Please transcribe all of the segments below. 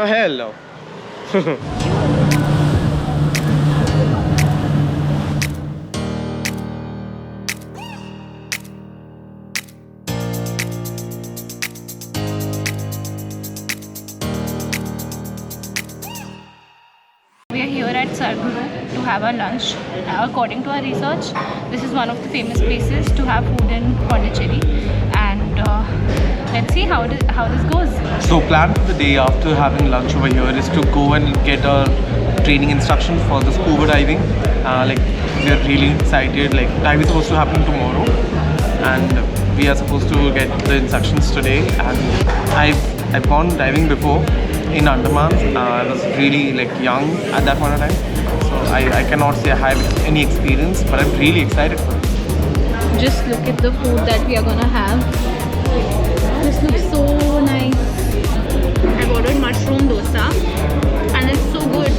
hell no. We are here at Surguru to have our lunch. According to our research, this is one of the famous places to have food in Pondicherry, and let's see how this goes. So plan for the day after having lunch over here is to go and get our training instructions for the scuba diving. Like we are really excited. Like dive is supposed to happen tomorrow, and we are supposed to get the instructions today. And I've gone diving before in Andaman. I was really like young at that point of time, so I cannot say I have any experience, but I'm really excited for it. Just look at the food that we are gonna have. This looks so nice. I've ordered mushroom dosa and it's so good.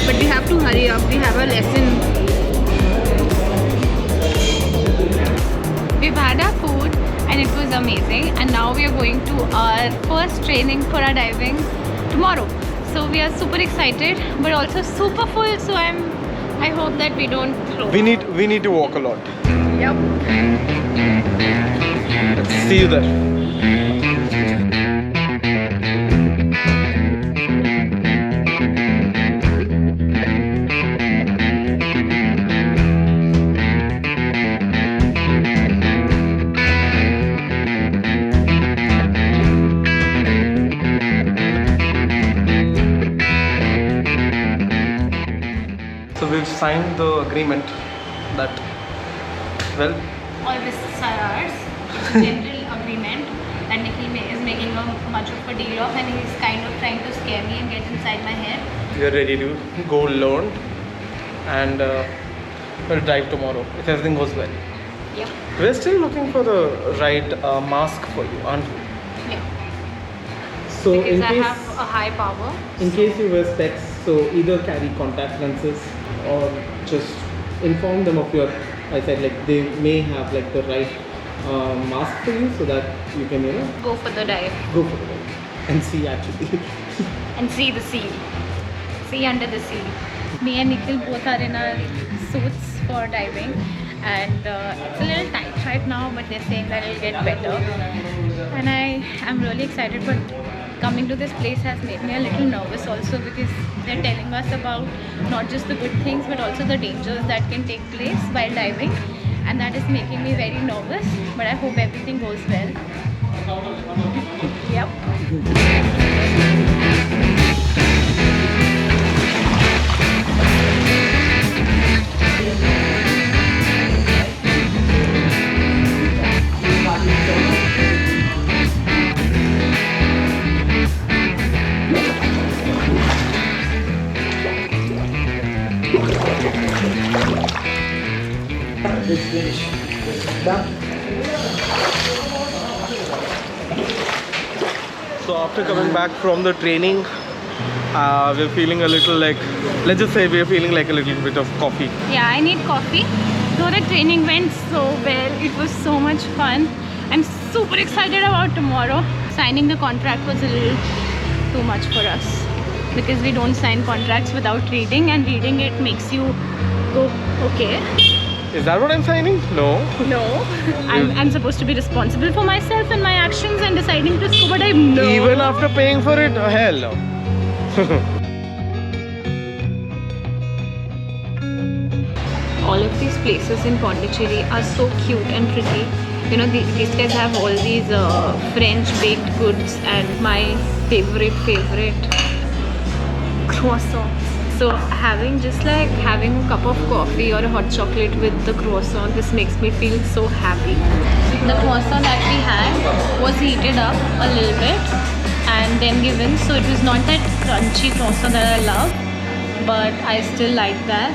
But we have to hurry up. We have a lesson. We've had our food and it was amazing, and now we are going to our first training for our diving tomorrow. So we are super excited but also super full, so I hope that we don't throw. We need to walk a lot. Yep. See you there. So we've signed the agreement that, well, All this is ours. It's a general agreement that Nikhil is making much of a deal of, and he's kind of trying to scare me and get inside my head. we are ready to go learn, and we'll drive tomorrow if everything goes well. Yep. We're still looking for the right mask for you, aren't we? Yeah. So Because I have a high power. in case you wear specs, so either carry contact lenses or just inform them of your eyesight. Like they may have like the right mask for you, so that you can Go for the dive go for it and see actually. and see the sea. See under the sea. Me and Nikhil both are in our suits for diving, and it's a little tight right now, but they're saying that it'll get better. And I am really excited, but coming to this place has made me a little nervous also, because they're telling us about not just the good things but also the dangers that can take place while diving, and that is making me very nervous, but I hope everything goes well. Yep. So after coming back from the training, we're feeling a little like, let's just say we're feeling like a little bit of coffee. Yeah, I need coffee. So the training went so well. It was so much fun. I'm super excited about tomorrow. Signing the contract was a little too much for us, because we don't sign contracts without reading, and reading it makes you go, okay. Is that what I'm signing? No. No. I'm supposed to be responsible for myself and my actions, and deciding to scuba dive? No. Even after paying for it? Hell no. All of these places in Pondicherry are so cute and pretty. You know, these guys have all these French baked goods, and my favorite croissant. So having a cup of coffee or a hot chocolate with the croissant, this makes me feel so happy. The croissant that we had was heated up a little bit and then given, so it was not that crunchy croissant that I love, but I still like that.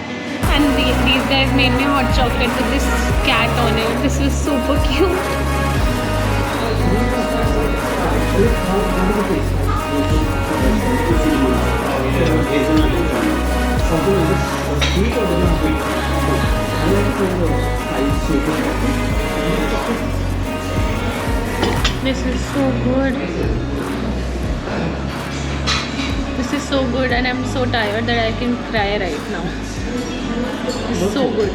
And these guys made me hot chocolate with this cat on it. This was super cute. This is so good. This is so good and I'm so tired that I can cry right now. It's so good.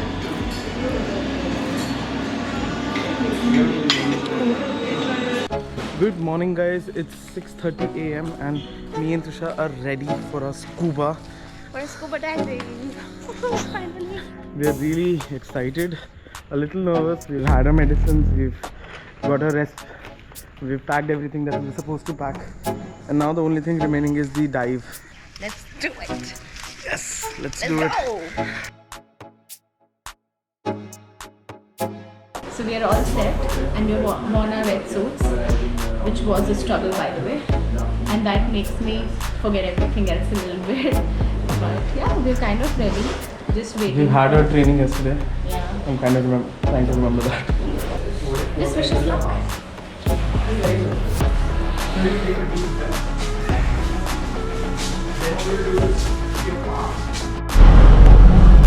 Good morning guys, it's 6:30 a.m. and me and Trisha are ready for our scuba. For scuba diving. Finally. We are really excited, a little nervous. We've had our medicines, we've got our rest, we've packed everything that we were supposed to pack, and now the only thing remaining is the dive. Let's do it. Yes, let's do it. So we are all set and we've worn our wetsuits, which was a struggle by the way, and that makes me forget everything else a little bit. But yeah, we're kind of ready, just waiting. We had our training yesterday. Yeah. I'm kind of trying to remember that. Just wish us luck.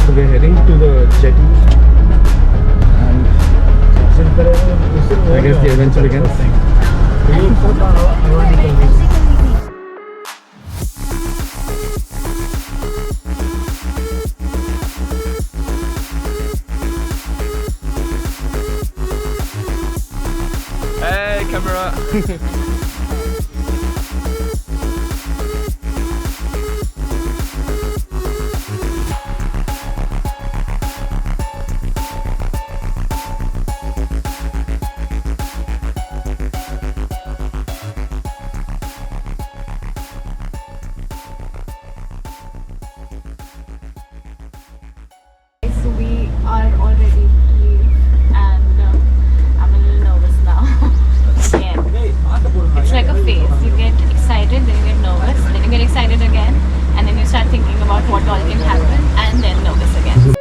So we're heading to the jetty, and I guess the adventure begins. Hey, camera! So we are all ready to leave, and I'm a little nervous now. Again, it's like a phase. You get excited, then you get nervous, then you get excited again, and then you start thinking about what all can happen, and then nervous again.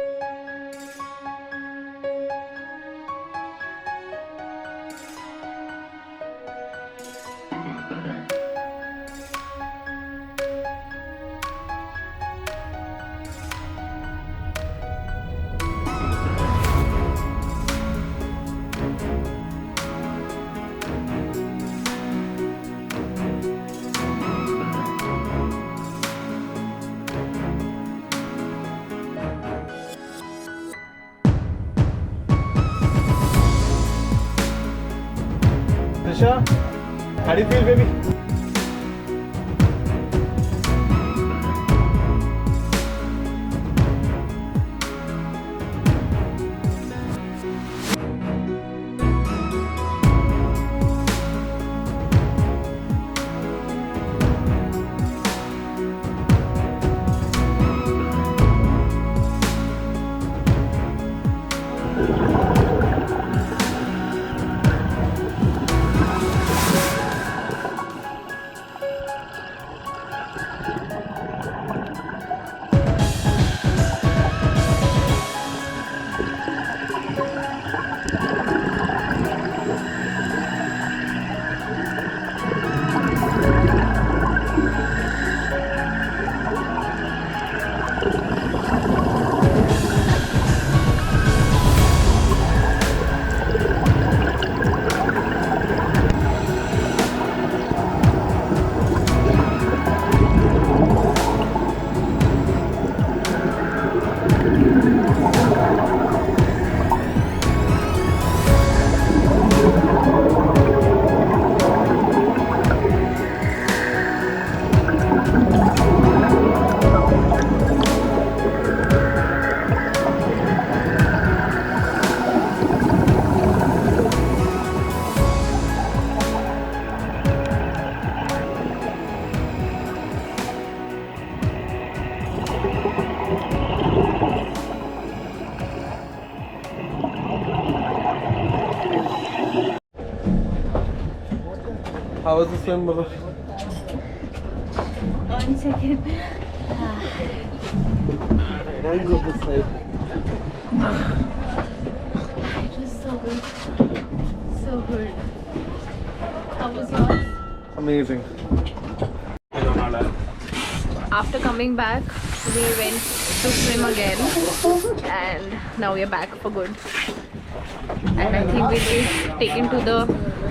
Trisha, how do you feel, baby? How was the swim, Baba? 1 second. I'll go this side. It was so good. So good. How was yours? Amazing. After coming back, we went to swim again, and now we are back for good. And I think we'll be taken to the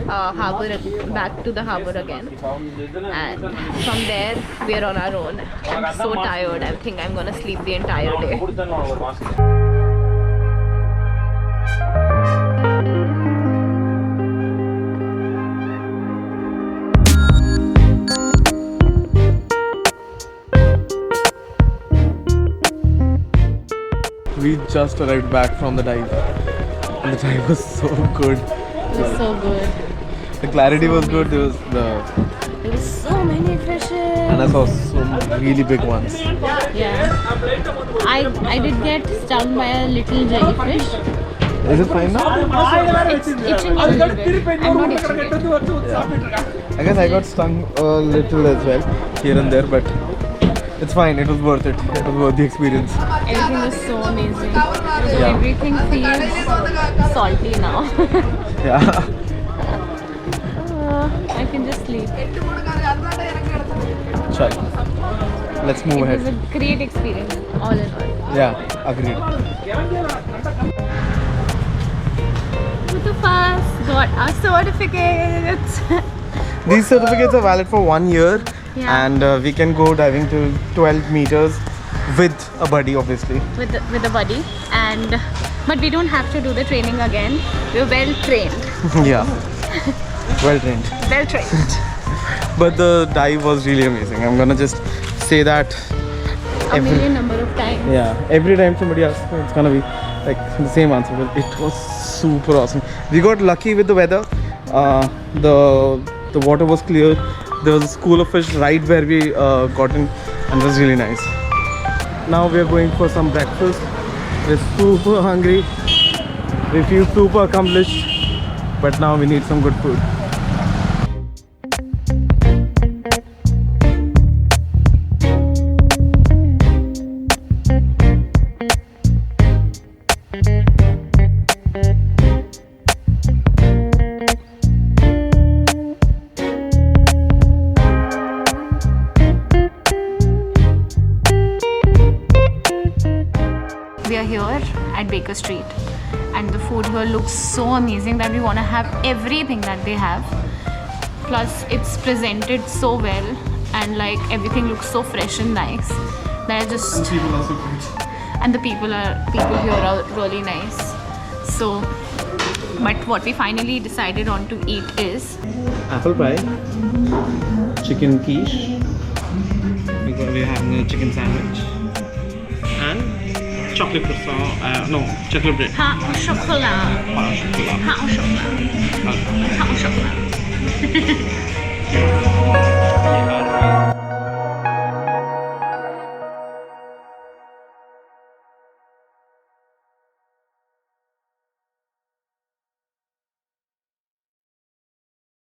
harbour, back to the harbour again, and from there we are on our own. I'm so tired. I think I'm gonna sleep the entire day. We just arrived back from the dive, and the dive was so good. It was so good. The clarity So was good. There was There were so many fishes. and I saw some really big ones. Yeah. I did get stung by a little jellyfish. Is it fine now? It's itching a little bit. I'm not itching it. Yeah. I guess I got stung a little as well here and there, but it's fine. It was worth it. It was worth the experience. Everything was so amazing. Yeah. Everything feels salty now. Yeah. I can just sleep. Chal. Let's move It was ahead. a great experience, all in all. Yeah, agreed. Both of us got our certificates. These certificates are valid for 1 year, Yeah. and we can go diving till 12 meters with a buddy, obviously. with a buddy, and but we don't have to do the training again. We're well trained. Yeah, well trained. Well trained. But the dive was really amazing. I'm gonna just say that. A million number of times. Yeah, every time somebody asks, it's gonna be like the same answer. But it was super awesome. We got lucky with the weather. The water was clear. There was a school of fish right where we got in, and it was really nice. Now we are going for some breakfast. We're super hungry. We feel super accomplished, but now we need some good food. We are here at Baker Street, and the food here looks so amazing that we want to have everything that they have. Plus, it's presented so well, and like everything looks so fresh and nice. That I just People are so good. and the people here are really nice. So, but what we finally decided on to eat is Apple pie, chicken quiche. We're having a chicken sandwich, and chocolate croissant. No, chocolate bread. hot chocolate. Hot chocolate. Hot chocolate.